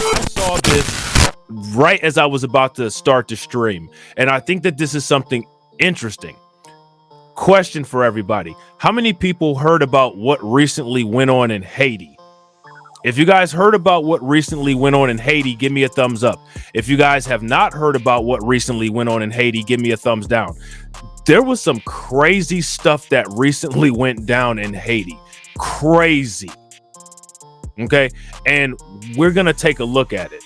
I saw this right as I was about to start the stream, and I think that this is something interesting. Question for everybody. How many people heard about what recently went on in Haiti? If you guys heard about what recently went on in Haiti, give me a thumbs up. If you guys have not heard about what recently went on in Haiti, give me a thumbs down. There was some crazy stuff that recently went down in Haiti. Crazy. Okay? And we're going to take a look at it.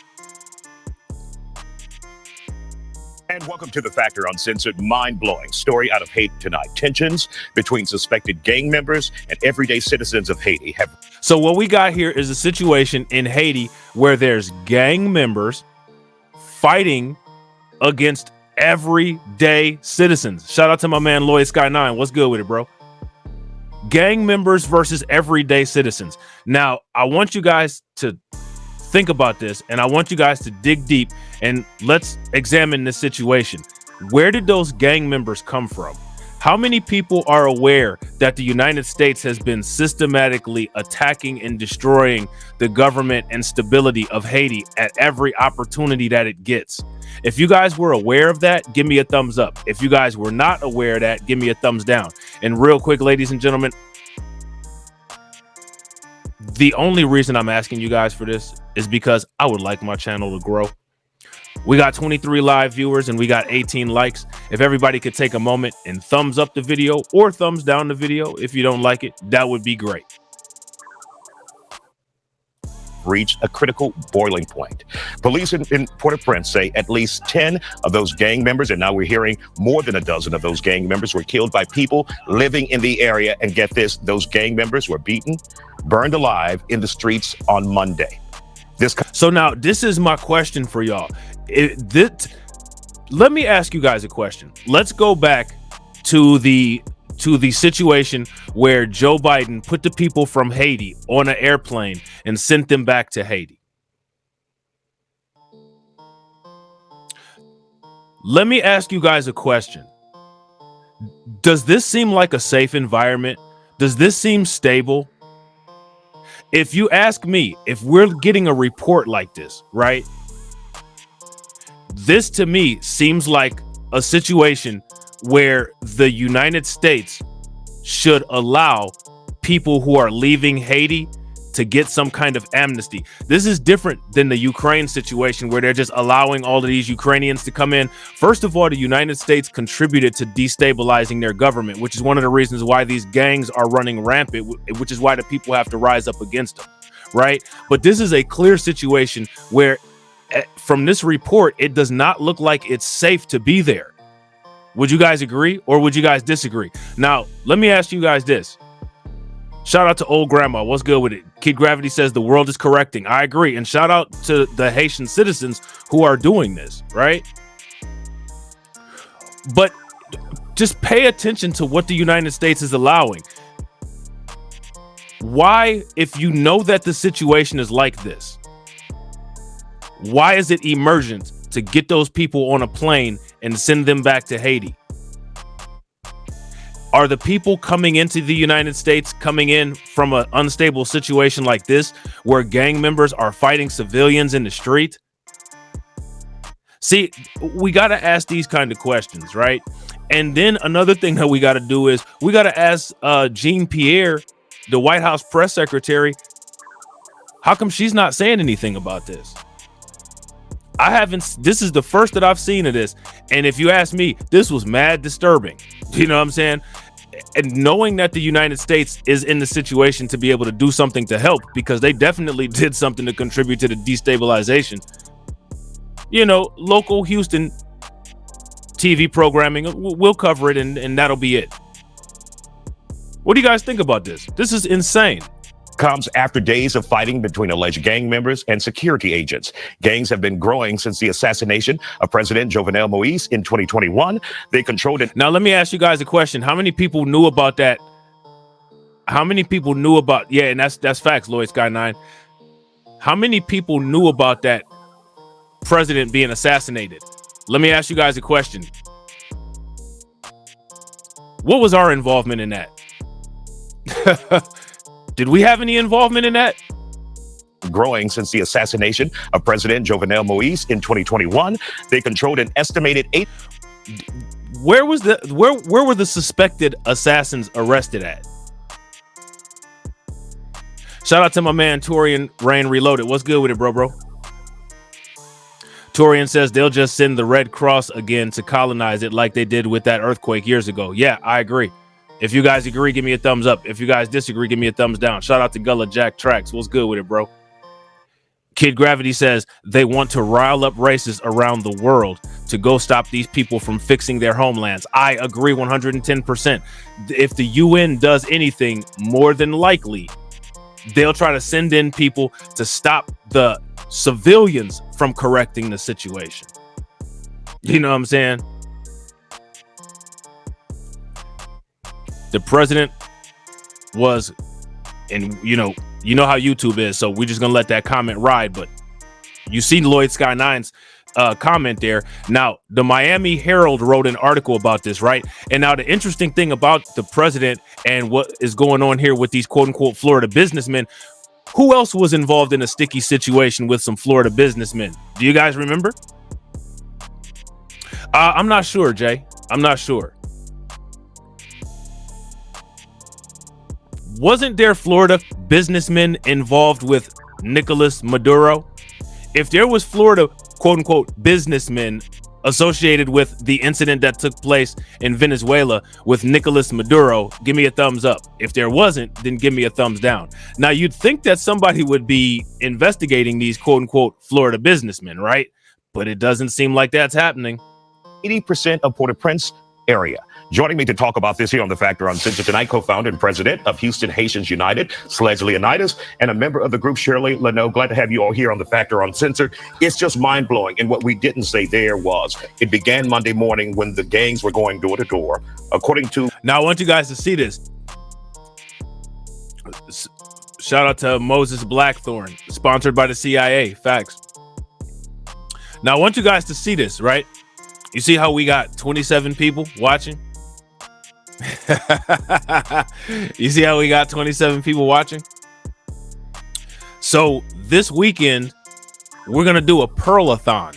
And welcome to The Factor Uncensored, mind-blowing story out of Haiti tonight. Tensions between suspected gang members and everyday citizens of Haiti have... So what we got here is a situation in Haiti where there's gang members fighting against everyday citizens. Shout out to my man Lloyd Sky 9. What's good with it, bro? Gang members versus everyday citizens. Now, I want you guys to think about this, and I want you guys to dig deep and let's examine this situation. Where did those gang members come from? How many people are aware that the United States has been systematically attacking and destroying the government and stability of Haiti at every opportunity that it gets? If you guys were aware of that, give me a thumbs up. If you guys were not aware of that, give me a thumbs down. And real quick, ladies and gentlemen, the only reason I'm asking you guys for this is because I would like my channel to grow. We got 23 live viewers and we got 18 likes. If everybody could take a moment and thumbs up the video or thumbs down the video if you don't like it, that would be great. Reached a critical boiling point. Police in Port-au-Prince say at least 10 of those gang members, and now we're hearing more than a dozen of those gang members, were killed by people living in the area. And get this, those gang members were beaten, burned alive in the streets on Monday. So now this is my question for y'all. Let me ask you guys a question. Let's go back to the situation where Joe Biden put the people from Haiti on an airplane and sent them back to Haiti. Let me ask you guys a question. Does this seem like a safe environment? Does this seem stable? If you ask me, if we're getting a report like this, right? This to me seems like a situation where the United States should allow people who are leaving Haiti to get some kind of amnesty. This is different than the Ukraine situation where they're just allowing all of these Ukrainians to come in. First of all, the United States contributed to destabilizing their government, which is one of the reasons why these gangs are running rampant, which is why the people have to rise up against them, right? But this is a clear situation where from this report, it does not look like it's safe to be there. Would you guys agree or would you guys disagree? Now, let me ask you guys this. Shout out to old grandma. What's good with it? Kid Gravity says the world is correcting. I agree. And shout out to the Haitian citizens who are doing this, right? But just pay attention to what the United States is allowing. Why, if you know that the situation is like this, why is it emergent to get those people on a plane and send them back to Haiti? Are the people coming into the United States coming in from an unstable situation like this, where gang members are fighting civilians in the street? See, we got to ask these kind of questions, right? And then another thing that we got to do is we got to ask Jean-Pierre, the White House press secretary, how come she's not saying anything about this? This is the first that I've seen of this. And if you ask me, this was mad disturbing. You know what I'm saying? And knowing that the United States is in the situation to be able to do something to help, because they definitely did something to contribute to the destabilization. You know, local Houston TV programming, we'll cover it and that'll be it. What do you guys think about this? This is insane. Comes after days of fighting between alleged gang members and security agents. Gangs have been growing since the assassination of President Jovenel Moïse in 2021. They controlled it. Now, let me ask you guys a question. How many people knew about that? How many people knew about, yeah, and that's facts, Lloyd Sky 9. How many people knew about that president being assassinated? Let me ask you guys a question. What was our involvement in that? Did we have any involvement in that? growing since the assassination of President Jovenel Moise in 2021. They controlled an estimated 8. Where were the suspected assassins arrested at? Shout out to my man Torian Rain Reloaded. What's good with it, bro? Torian says they'll just send the Red Cross again to colonize it like they did with that earthquake years ago. Yeah, I agree. If you guys agree, give me a thumbs up. If you guys disagree, give me a thumbs down. Shout out to Gullah Jack Tracks. What's good with it, bro? Kid Gravity says they want to rile up races around the world to go stop these people from fixing their homelands. I agree 110%. If the UN does anything, more than likely, they'll try to send in people to stop the civilians from correcting the situation. You know what I'm saying? The president was, and you know how YouTube is, so we're just gonna let that comment ride. But you see Lloyd Sky 9's comment there. Now, the Miami Herald wrote an article about this, right? And now the interesting thing about the president and what is going on here with these quote unquote Florida businessmen, who else was involved in a sticky situation with some Florida businessmen? Do you guys remember? I'm not sure, Jay. I'm not sure. Wasn't there Florida businessmen involved with Nicolas Maduro? If there was Florida quote unquote businessmen associated with the incident that took place in Venezuela with Nicolas Maduro, give me a thumbs up. If there wasn't, then give me a thumbs down. Now, you'd think that somebody would be investigating these quote unquote Florida businessmen, right? But it doesn't seem like that's happening. 80% of Port-au-Prince area. Joining me to talk about this here on The Factor Uncensored tonight, co-founder and president of Houston Haitians United, Sledge Leonidas, and a member of the group, Shirley Leno. Glad to have you all here on The Factor Uncensored. It's just mind-blowing. And what we didn't say there was, it began Monday morning when the gangs were going door to door. According to... Now, I want you guys to see this. Shout out to Moses Blackthorn, sponsored by the CIA. Facts. Now, I want you guys to see this, right? You see how we got 27 people watching? You see how we got 27 people watching? So this weekend, we're going to do a Pearl-a-thon.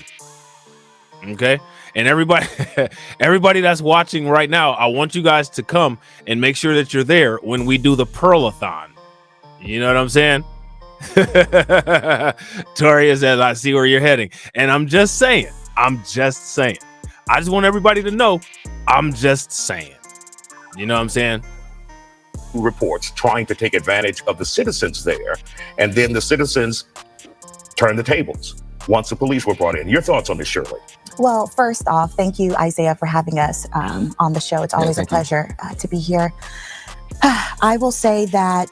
Okay? And everybody that's watching right now, I want you guys to come and make sure that you're there when we do the Pearl-a-thon. You know what I'm saying? Toria says, I see where you're heading. And I'm just saying. I just want everybody to know, I'm just saying. You know what I'm saying? Reports trying to take advantage of the citizens there. And then the citizens turned the tables once the police were brought in. Your thoughts on this, Shirley? Well, first off, thank you, Isaiah, for having us on the show. It's always a pleasure to be here. I will say that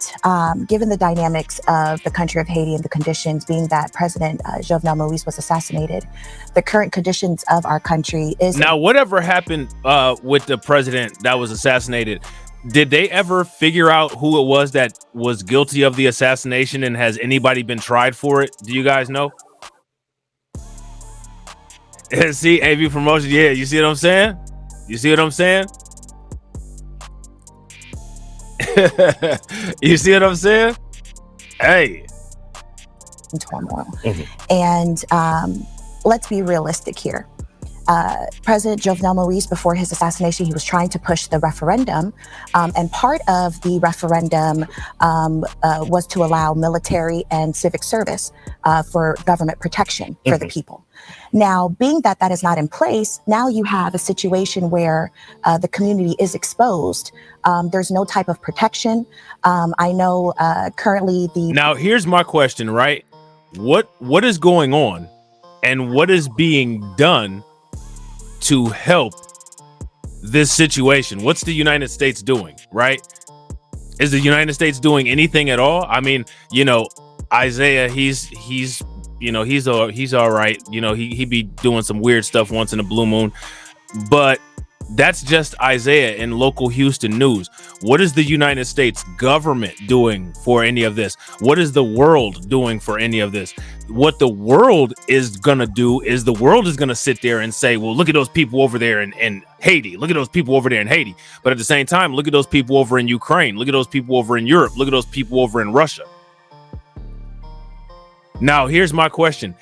given the dynamics of the country of Haiti and the conditions being that President Jovenel Moise was assassinated, the current conditions of our country is... Now, whatever happened with the president that was assassinated, did they ever figure out who it was that was guilty of the assassination, and has anybody been tried for it? Do you guys know? See, AV Promotion, yeah, you see what I'm saying? You see what I'm saying? You see what I'm saying? Hey. Turmoil. And let's be realistic here. President Jovenel Moise, before his assassination, he was trying to push the referendum. And part of the referendum was to allow military and civic service for government protection for the people. Now, being that that is not in place, now you have a situation where the community is exposed. There's no type of protection. I know currently the... Now, here's my question, right? What is going on and what is being done to help this situation? What's the United States doing, right? Is the United States doing anything at all? I mean, you know, Isaiah, he's all right. You know, he be doing some weird stuff once in a blue moon, but that's just Isaiah in local Houston news. What is the United States government doing for any of this? What is the world doing for any of this? What the world is going to do is the world is going to sit there and say, well, look at those people over there in Haiti. Look at those people over there in Haiti. But at the same time, look at those people over in Ukraine. Look at those people over in Europe. Look at those people over in Russia. Now, here's my question.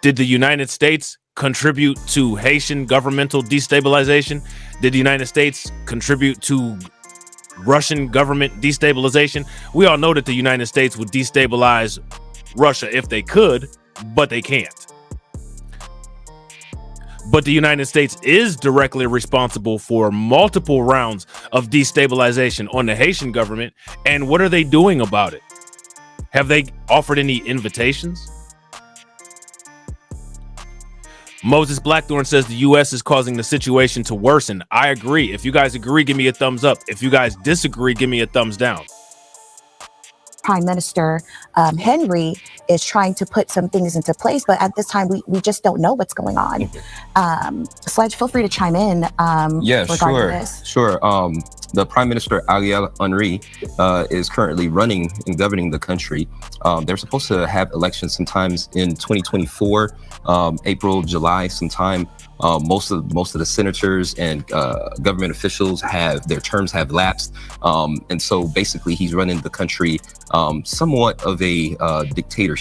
Did the United States contribute to Haitian governmental destabilization? Did the United States contribute to Russian government destabilization? We all know that the United States would destabilize Russia if they could, but they can't. But the United States is directly responsible for multiple rounds of destabilization on the Haitian government. And what are they doing about it? Have they offered any invitations? Moses Blackthorn says the U.S. is causing the situation to worsen. I agree. If you guys agree, give me a thumbs up. If you guys disagree, give me a thumbs down. Prime Minister Henry is trying to put some things into place, but at this time we just don't know what's going on. Sledge, feel free to chime in. Yeah, regarding sure. The Prime Minister Ariel Henry is currently running and governing the country. They're supposed to have elections sometimes in 2024, April, July, sometime. Most of the senators and government officials their terms have lapsed, and so basically he's running the country somewhat of a dictatorship,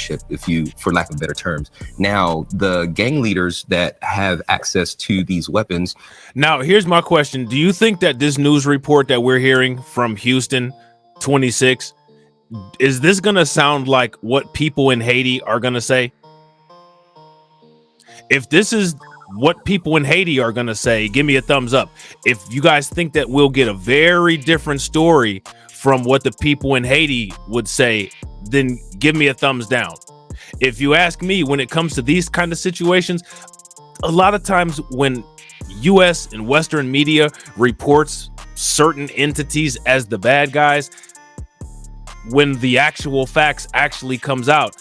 for lack of better terms. Now, the gang leaders that have access to these weapons. Now, here's my question: do you think that this news report that we're hearing from Houston 26 is this gonna sound like what people in Haiti are gonna say? If this is what people in Haiti are going to say, give me a thumbs up. If you guys think that we'll get a very different story from what the people in Haiti would say, then give me a thumbs down. If you ask me, when it comes to these kind of situations, a lot of times when US and Western media reports certain entities as the bad guys, when the actual facts actually comes out,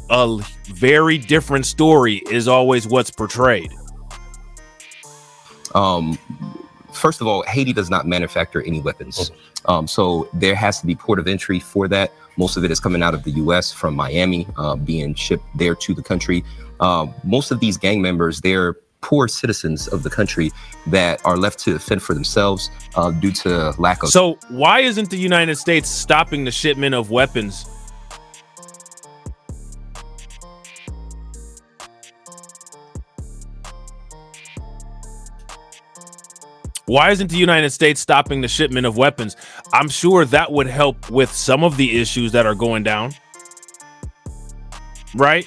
a very different story is always what's portrayed. First of all, Haiti does not manufacture any weapons. So there has to be port of entry for that. Most of it is coming out of the U.S. from Miami, being shipped there to the country. Most of these gang members, they're poor citizens of the country that are left to fend for themselves due to lack of. So why isn't the United States stopping the shipment of weapons? Why isn't the United States stopping the shipment of weapons? I'm sure that would help with some of the issues that are going down. Right?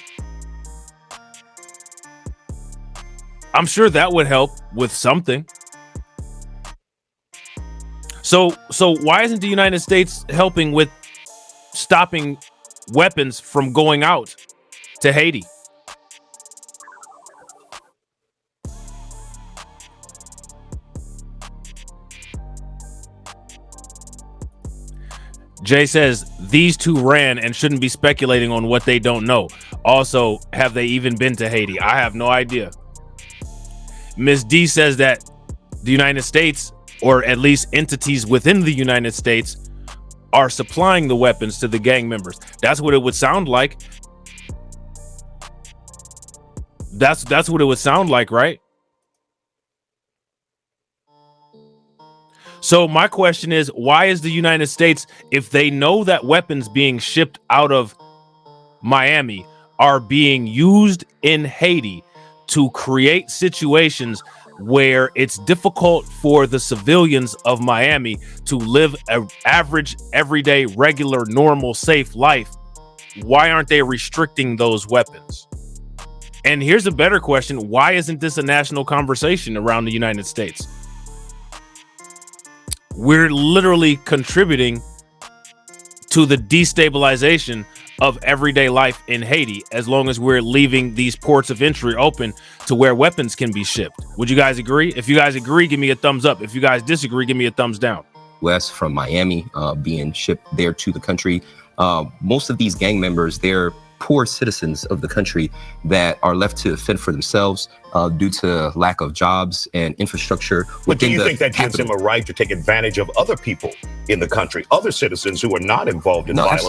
I'm sure that would help with something. So why isn't the United States helping with stopping weapons from going out to Haiti? Jay says these two ran and shouldn't be speculating on what they don't know. Also, have they even been to Haiti? I have no idea. Ms. D says that the United States, or at least entities within the United States, are supplying the weapons to the gang members. That's what it would sound like. That's what it would sound like, right? So my question is, why is the United States, if they know that weapons being shipped out of Miami are being used in Haiti to create situations where it's difficult for the civilians of Miami to live an average, everyday, regular, normal, safe life, why aren't they restricting those weapons? And here's a better question. Why isn't this a national conversation around the United States? We're literally contributing to the destabilization of everyday life in Haiti as long as we're leaving these ports of entry open to where weapons can be shipped. Would you guys agree? If you guys agree, give me a thumbs up. If you guys disagree, give me a thumbs down. West from Miami, being shipped there to the country. Most of these gang members, they're poor citizens of the country that are left to fend for themselves due to lack of jobs and infrastructure. But do you think that capital. gives them a right to take advantage of other people in the country, other citizens who are not involved in violence?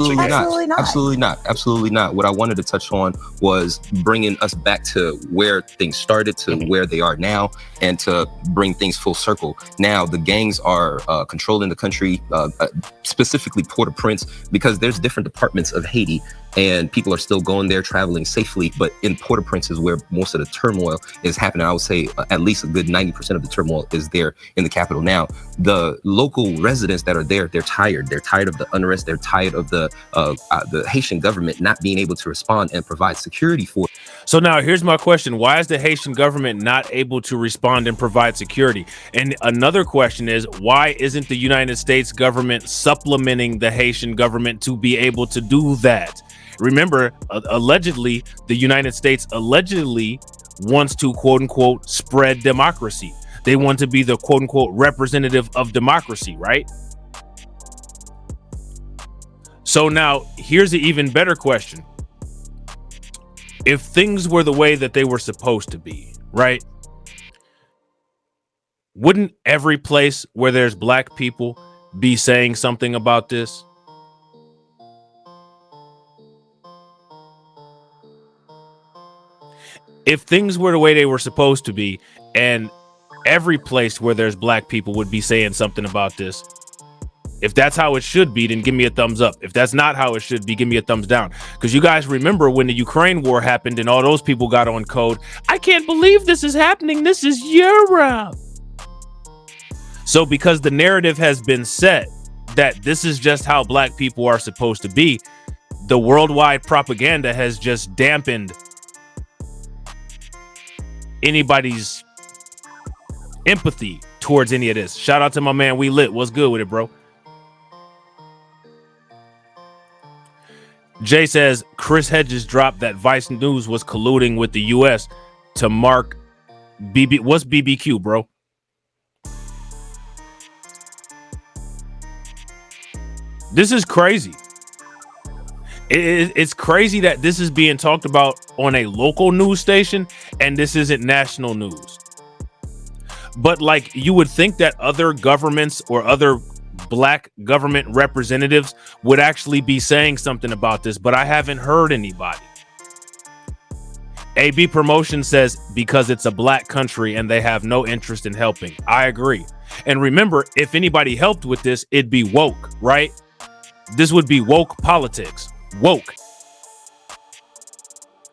Absolutely not. What I wanted to touch on was bringing us back to where things started to where they are now, and to bring things full circle. Now the gangs are controlling the country, specifically Port-au-Prince, because there's different departments of Haiti, and people are still going there, traveling safely. But in Port-au-Prince is where most of the turmoil is happening. I would say at least a good 90% of the turmoil is there in the capital. Now, the local residents that are there, they're tired. They're tired of the unrest. They're tired of the Haitian government not being able to respond and provide security for. So now here's my question. Why is the Haitian government not able to respond and provide security? And another question is, why isn't the United States government supplementing the Haitian government to be able to do that? Remember, allegedly, the United States allegedly wants to, quote unquote, spread democracy. They want to be the, quote unquote, representative of democracy, right? So now here's an even better question. If things were the way that they were supposed to be, right? Wouldn't every place where there's black people be saying something about this? If things were the way they were supposed to be, and every place where there's black people would be saying something about this, if that's how it should be, then give me a thumbs up. If that's not how it should be, give me a thumbs down. Because you guys remember when the Ukraine war happened and all those people got on code, I can't believe this is happening. This is Europe. So because the narrative has been set that this is just how black people are supposed to be, the worldwide propaganda has just dampened anybody's empathy towards any of this. Shout out to my man We Lit. What's good with it, bro? Jay says Chris Hedges dropped that Vice News was colluding with the U.S. to mark BB. What's BBQ, bro? This is crazy. It's crazy that this is being talked about on a local news station and this isn't national news. But like, you would think that other governments or other black government representatives would actually be saying something about this, but I haven't heard anybody. AB Promotion says because it's a black country and they have no interest in helping. I agree. And remember, if anybody helped with this, it'd be woke, right? This would be woke politics. Woke.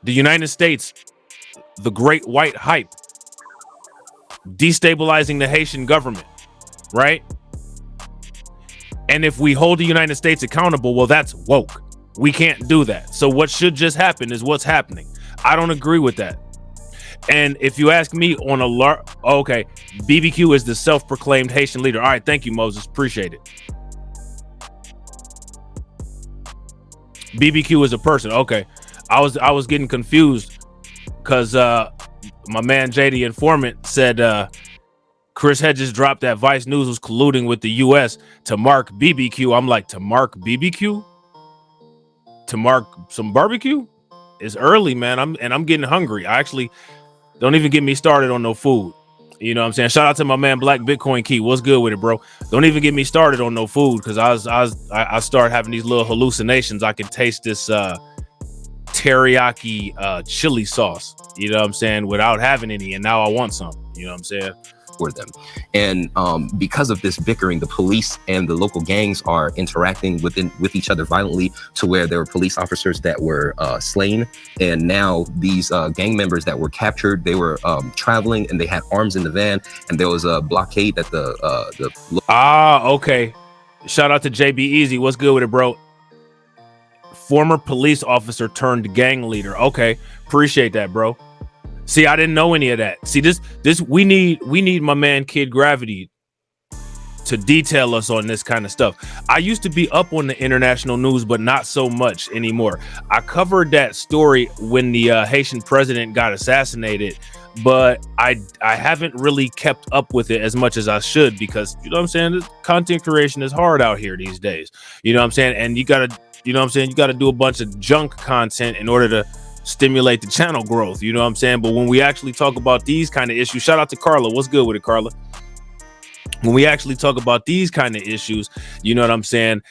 The United States, the great white hype, destabilizing the Haitian government, right? And if we hold the United States accountable, well, that's woke. We can't do that. So what should just happen is what's happening. I don't agree with that. And if you ask me on a okay, BBQ is the self-proclaimed Haitian leader. All right, thank you, Moses. Appreciate it. BBQ is a person. Okay. I was getting confused because my man JD Informant said Chris Hedges dropped that Vice News was colluding with the US to mark BBQ. I'm like, to mark BBQ? To mark some barbecue? It's early, man. I'm getting hungry. I actually don't even get me started on no food. You know what I'm saying? Shout out to my man Black Bitcoin Key. What's good with it, bro? Don't even get me started on no food because I start having these little hallucinations. I can taste this teriyaki chili sauce, you know what I'm saying, without having any, and now I want some, you know what I'm saying? For them. And because of this bickering, the police and the local gangs are interacting with each other violently, to where there were police officers that were slain, and now these gang members that were captured, they were traveling and they had arms in the van, and there was a blockade that okay. Shout out to JB Easy. What's good with it, bro? Former police officer turned gang leader. Okay, appreciate that, bro. See, I didn't know any of that. See, this we need my man Kid Gravity to detail us on this kind of stuff. I used to be up on the international news, but not so much anymore. I covered that story when the Haitian president got assassinated, but I haven't really kept up with it as much as I should, because, you know what I'm saying, content creation is hard out here these days. You know what I'm saying? And you gotta, you know what I'm saying, you gotta do a bunch of junk content in order to stimulate the channel growth. You know what I'm saying? But when we actually talk about these kind of issues, shout out to Carla. What's good with it, Carla? When we actually talk about these kind of issues, you know what I'm saying?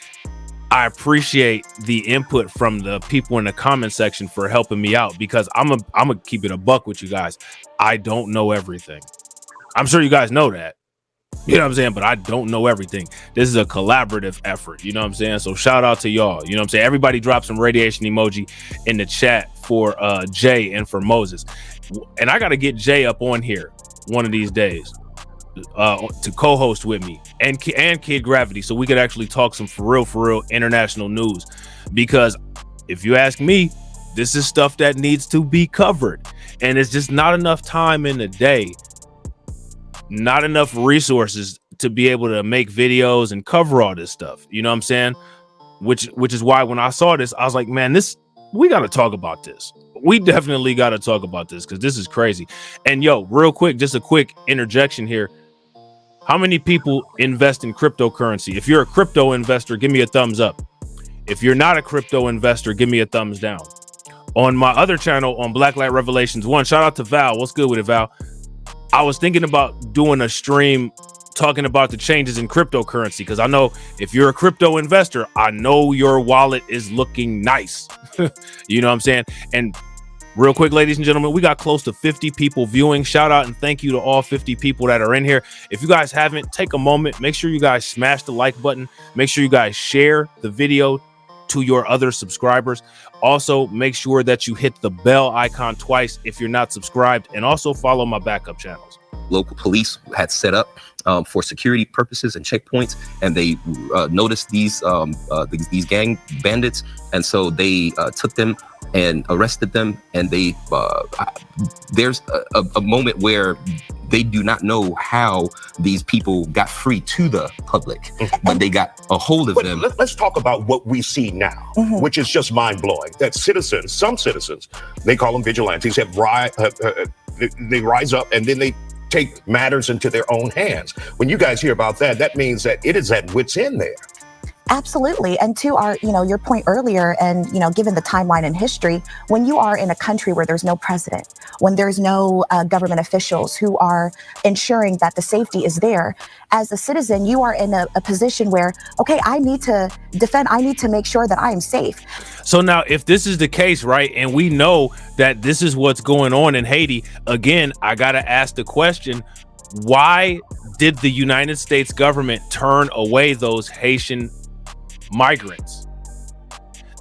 I appreciate the input from the people in the comment section for helping me out, because I'm gonna keep it a buck with you guys. I don't know everything. I'm sure you guys know that. You know what I'm saying? But I don't know everything. This is a collaborative effort. You know what I'm saying? So shout out to y'all. You know what I'm saying? Everybody drop some radiation emoji in the chat for Jay and for Moses. And I got to get Jay up on here one of these days to co-host with me and Kid Gravity, so we could actually talk some for real international news. Because if you ask me, this is stuff that needs to be covered. And it's just not enough time in the day, not enough resources to be able to make videos and cover all this stuff. You know what I'm saying? Which is why when I saw this, I was like, man, we got to talk about this. We definitely got to talk about this, because this is crazy. And yo, real quick, just a quick interjection here. How many people invest in cryptocurrency? If you're a crypto investor, give me a thumbs up. If you're not a crypto investor, give me a thumbs down. On my other channel, on Blacklight Revelations 1, shout out to Val. What's good with it, Val? I was thinking about doing a stream talking about the changes in cryptocurrency, because I know if you're a crypto investor, I know your wallet is looking nice. You know what I'm saying? And real quick, ladies and gentlemen, we got close to 50 people viewing. Shout out and thank you to all 50 people that are in here. If you guys haven't, take a moment, make sure you guys smash the like button. Make sure you guys share the video to your other subscribers. Also, make sure that you hit the bell icon twice if you're not subscribed, and also follow my backup channels. Local police had set up for security purposes and checkpoints, and they noticed these gang bandits, and so they took them and arrested them. And they there's a moment where they do not know how these people got free to the public, but they got a hold of them. Let's talk about what we see now, which is just mind-blowing. That some citizens, they call them vigilantes, they rise up and then they take matters into their own hands. When you guys hear about that, that means that it is at wit's end there. Absolutely. And to our, your point earlier, and, given the timeline in history, when you are in a country where there's no president, when there's no government officials who are ensuring that the safety is there, as a citizen, you are in a position where, okay, I need to defend, I need to make sure that I am safe. So now, if this is the case, right, and we know that this is what's going on in Haiti, again, I got to ask the question, why did the United States government turn away those Haitian migrants?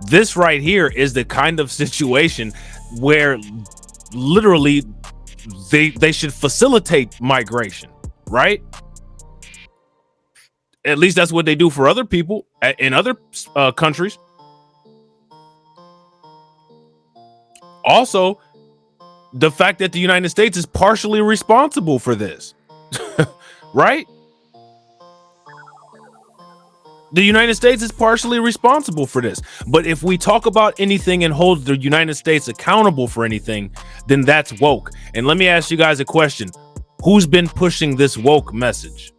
This right here is the kind of situation where literally they should facilitate migration, right? At least that's what they do for other people in other countries. Also, the fact that the United States is partially responsible for this, right? The United States is partially responsible for this. But if we talk about anything and hold the United States accountable for anything, then that's woke. And let me ask you guys a question. Who's been pushing this woke message?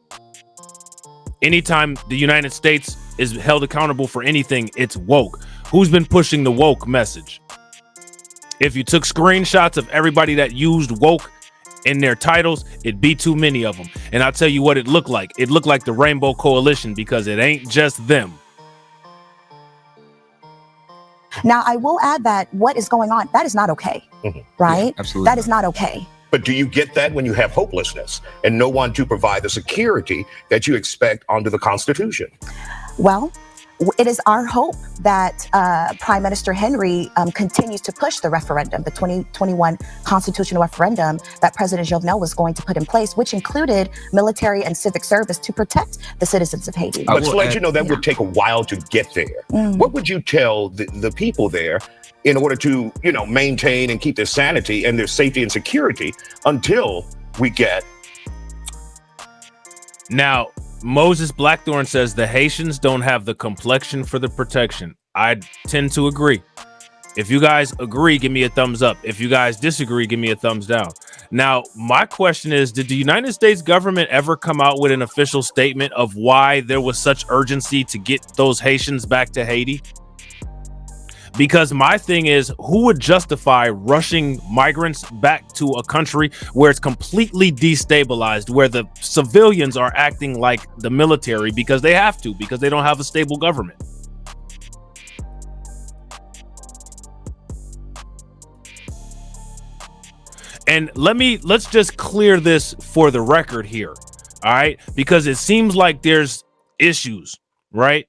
Anytime the United States is held accountable for anything, it's woke. Who's been pushing the woke message? If you took screenshots of everybody that used woke in their titles, it'd be too many of them. And I'll tell you what it looked like. It looked like the Rainbow Coalition, because it ain't just them. Now, I will add that what is going on, that is not okay, right? Yeah, absolutely. That is not okay. But do you get that when you have hopelessness and no one to provide the security that you expect under the Constitution? Well, it is our hope that Prime Minister Henry continues to push the referendum, the 2021 constitutional referendum that President Jovenel was going to put in place, which included military and civic service to protect the citizens of Haiti. But to let you know, that would take a while to get there. What would you tell the people there in order to, maintain and keep their sanity and their safety and security until we get? Now, Moses Blackthorn says the Haitians don't have the complexion for the protection. I tend to agree. If you guys agree, give me a thumbs up. If you guys disagree, give me a thumbs down. Now, my question is, did the United States government ever come out with an official statement of why there was such urgency to get those Haitians back to Haiti? Because my thing is, who would justify rushing migrants back to a country where it's completely destabilized, where the civilians are acting like the military because they have to, because they don't have a stable government? And let's just clear this for the record here, all right? Because it seems like there's issues, right?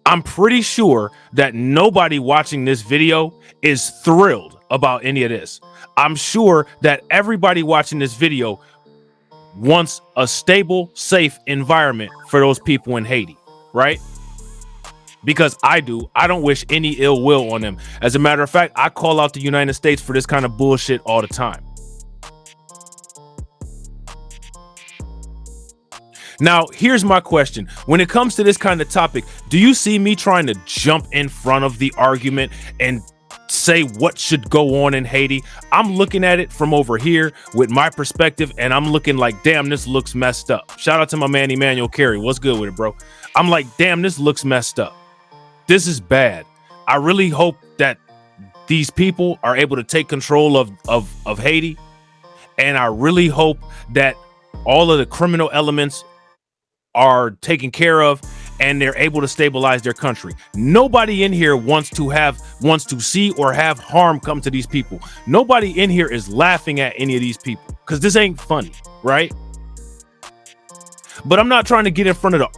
I'm pretty sure that nobody watching this video is thrilled about any of this. I'm sure that everybody watching this video wants a stable, safe environment for those people in Haiti, right? Because I do. I don't wish any ill will on them. As a matter of fact, I call out the United States for this kind of bullshit all the time. Now, here's my question. When it comes to this kind of topic, do you see me trying to jump in front of the argument and say what should go on in Haiti? I'm looking at it from over here with my perspective, and I'm looking like, damn, this looks messed up. Shout out to my man, Emmanuel Carey. What's good with it, bro? I'm like, damn, this looks messed up. This is bad. I really hope that these people are able to take control of Haiti. And I really hope that all of the criminal elements are taken care of and they're able to stabilize their country. Nobody in here wants to see or have harm come to these people. Nobody in here is laughing at any of these people because this ain't funny, right? But I'm not trying to get in front of the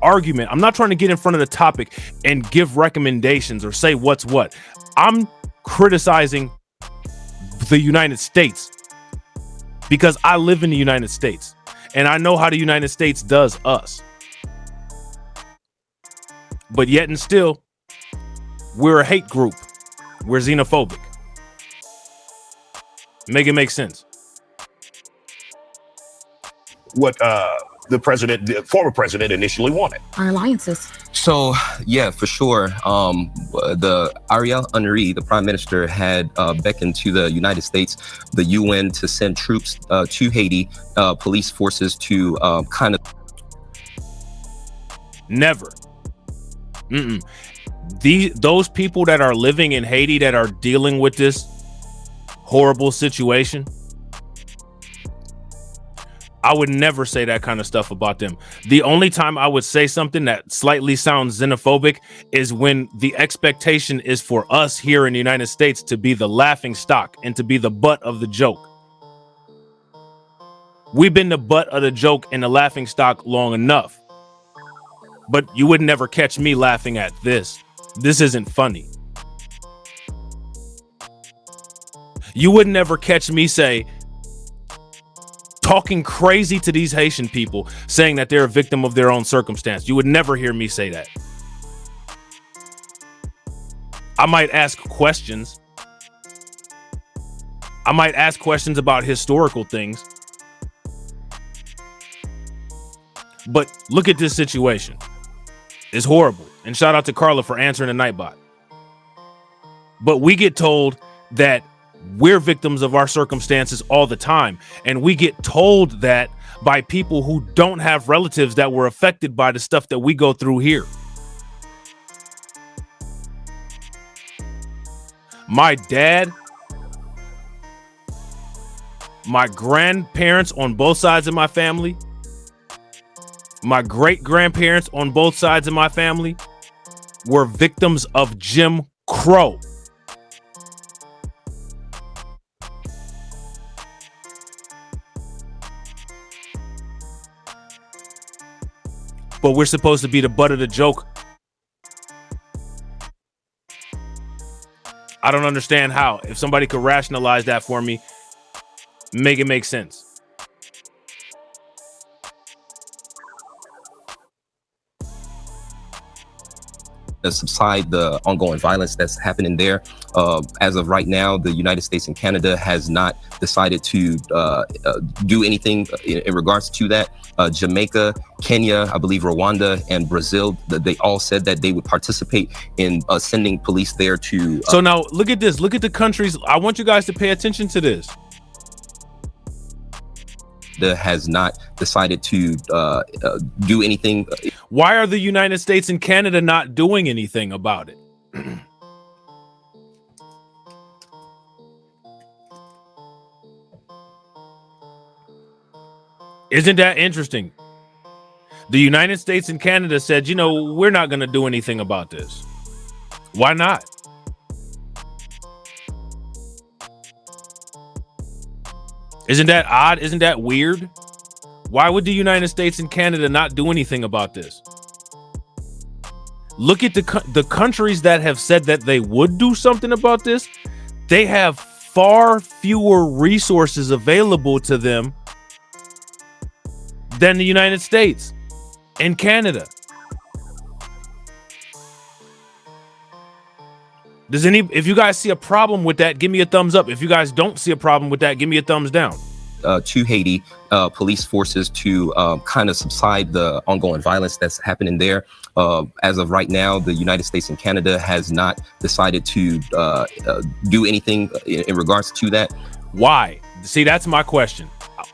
argument. I'm not trying to get in front of the topic and give recommendations or say what's what. I'm criticizing the United States because I live in the United States and I know how the United States does us. But yet and still, we're a hate group. We're xenophobic. Make it make sense. What the former president initially wanted. Our alliances. So, yeah, for sure. The Ariel Henry, the prime minister, had beckoned to the United States, the UN, to send troops to Haiti, police forces to kind of. Never. Those people that are living in Haiti that are dealing with this horrible situation, I would never say that kind of stuff about them. The only time I would say something that slightly sounds xenophobic is when the expectation is for us here in the United States to be the laughing stock and to be the butt of the joke. We've been the butt of the joke and the laughing stock long enough. But you would never catch me laughing at this. This isn't funny. You would never catch me talking crazy to these Haitian people, saying that they're a victim of their own circumstance. You would never hear me say that. I might ask questions. I might ask questions about historical things. But look at this situation. It's horrible. And shout out to Carla for answering the Nightbot. But we get told that we're victims of our circumstances all the time. And we get told that by people who don't have relatives that were affected by the stuff that we go through here. My dad, my grandparents on both sides of my family, my great-grandparents on both sides of my family were victims of Jim Crow. But we're supposed to be the butt of the joke. I don't understand how. If somebody could rationalize that for me, make it make sense. Subside the ongoing violence that's happening there. As of right now, the United States and Canada has not decided to do anything in regards to that. Jamaica, Kenya, I believe Rwanda, and Brazil, they all said that they would participate in sending police there to. So now look at this. Look at the countries. I want you guys to pay attention to this. Canada has not decided to do anything. Why are the United States and Canada not doing anything about it? Isn't that interesting? The United States and Canada said, you know, we're not going to do anything about this. Why not? Isn't that odd? Isn't that weird? Why would the United States and Canada not do anything about this? Look at the countries that have said that they would do something about this. They have far fewer resources available to them than the United States and Canada. If you guys see a problem with that, give me a thumbs up. If you guys don't see a problem with that, give me a thumbs down. To Haiti, police forces to kind of subside the ongoing violence that's happening there. As of right now, the United States and Canada has not decided to do anything in regards to that. Why? See, that's my question.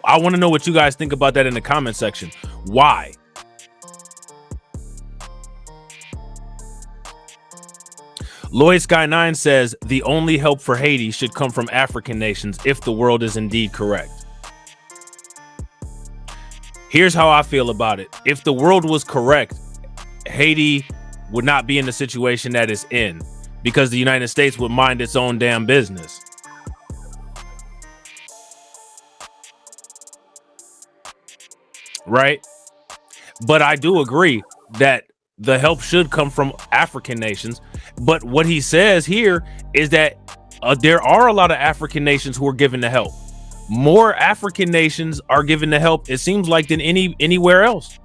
I want to know what you guys think about that in the comment section. Why? Lloyd Sky 9 says the only help for Haiti should come from African nations if the world is indeed correct. Here's how I feel about it. If the world was correct, Haiti would not be in the situation that it's in because the United States would mind its own damn business. Right? But I do agree that the help should come from African nations. But what he says here is that there are a lot of African nations who are giving the help. More African nations are giving the help, it seems like, than anywhere else.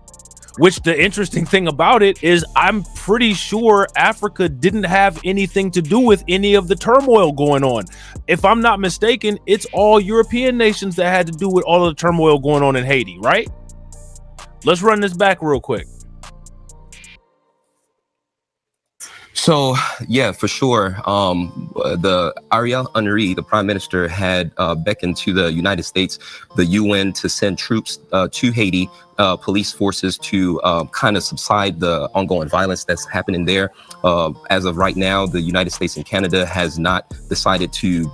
Which the interesting thing about it is I'm pretty sure Africa didn't have anything to do with any of the turmoil going on. If I'm not mistaken, it's all European nations that had to do with all of the turmoil going on in Haiti, right? Let's run this back real quick. So, yeah, for sure. The Ariel Henry, the prime minister, had beckoned to the United States, the UN, to send troops to Haiti, police forces to kind of subside the ongoing violence that's happening there. As of right now, the United States and Canada has not decided to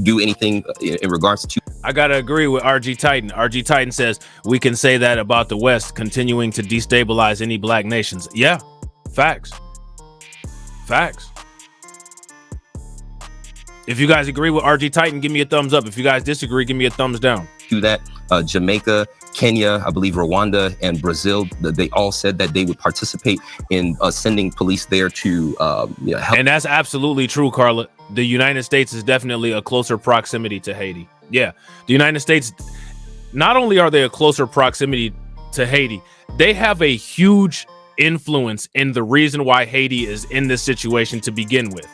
do anything in regards to. I got to agree with RG Titan. RG Titan says we can say that about the West continuing to destabilize any black nations. Yeah, facts. Facts. If you guys agree with RG Titan, give me a thumbs up. If you guys disagree, give me a thumbs down. Do that. Jamaica, Kenya, I believe Rwanda, and Brazil, they all said that they would participate in sending police there to help. And that's absolutely true, Carla. The United States is definitely a closer proximity to Haiti. Yeah, the United States, not only are they a closer proximity to Haiti, they have a huge influence in the reason why Haiti is in this situation to begin with.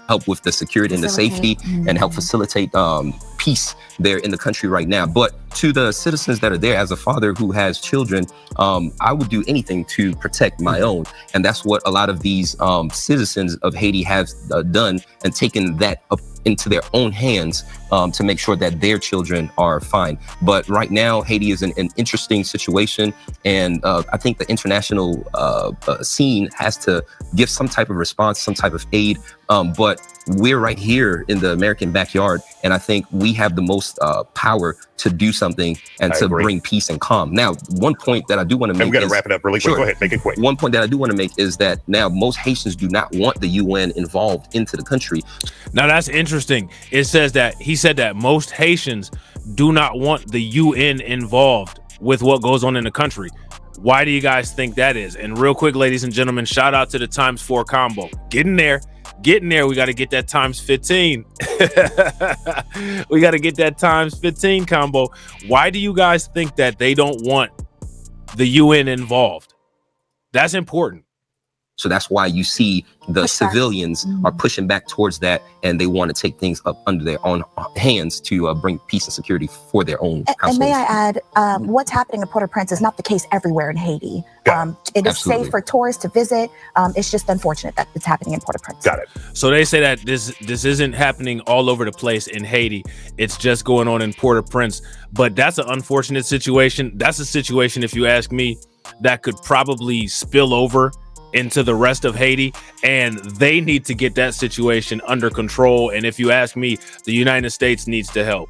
Help with the security and the safety and help facilitate peace there in the country right now. But to the citizens that are there, as a father who has children, I would do anything to protect my own. And that's what a lot of these citizens of Haiti have done and taken that up into their own hands to make sure that their children are fine. But right now, Haiti is in an interesting situation. And I think the international scene has to give some type of response, some type of aid. But we're right here in the American backyard. And I think we have the most power to do something and to bring peace and calm. Now, one point that I do want to make, and we got to wrap it up really quick. Go ahead, make it quick. One point that I do want to make is that now most Haitians do not want the UN involved into the country. Now that's interesting. It says that he said that most Haitians do not want the UN involved with what goes on in the country. Why do you guys think that is? And real quick, ladies and gentlemen, shout out to the ×4 combo. Get in there. We got to get that ×15. We got to get that ×15 combo. Why do you guys think that they don't want the UN involved? That's important. So that's why you see the civilians are pushing back towards that, and they want to take things up under their own hands to bring peace and security for their own households. And may I add, what's happening in Port-au-Prince is not the case everywhere in Haiti. It is safe for tourists to visit. It's just unfortunate that it's happening in Port-au-Prince. Got it. So they say that this isn't happening all over the place in Haiti. It's just going on in Port-au-Prince. But that's an unfortunate situation. That's a situation, if you ask me, that could probably spill over into the rest of Haiti, and they need to get that situation under control. And if you ask me, the United States needs to help.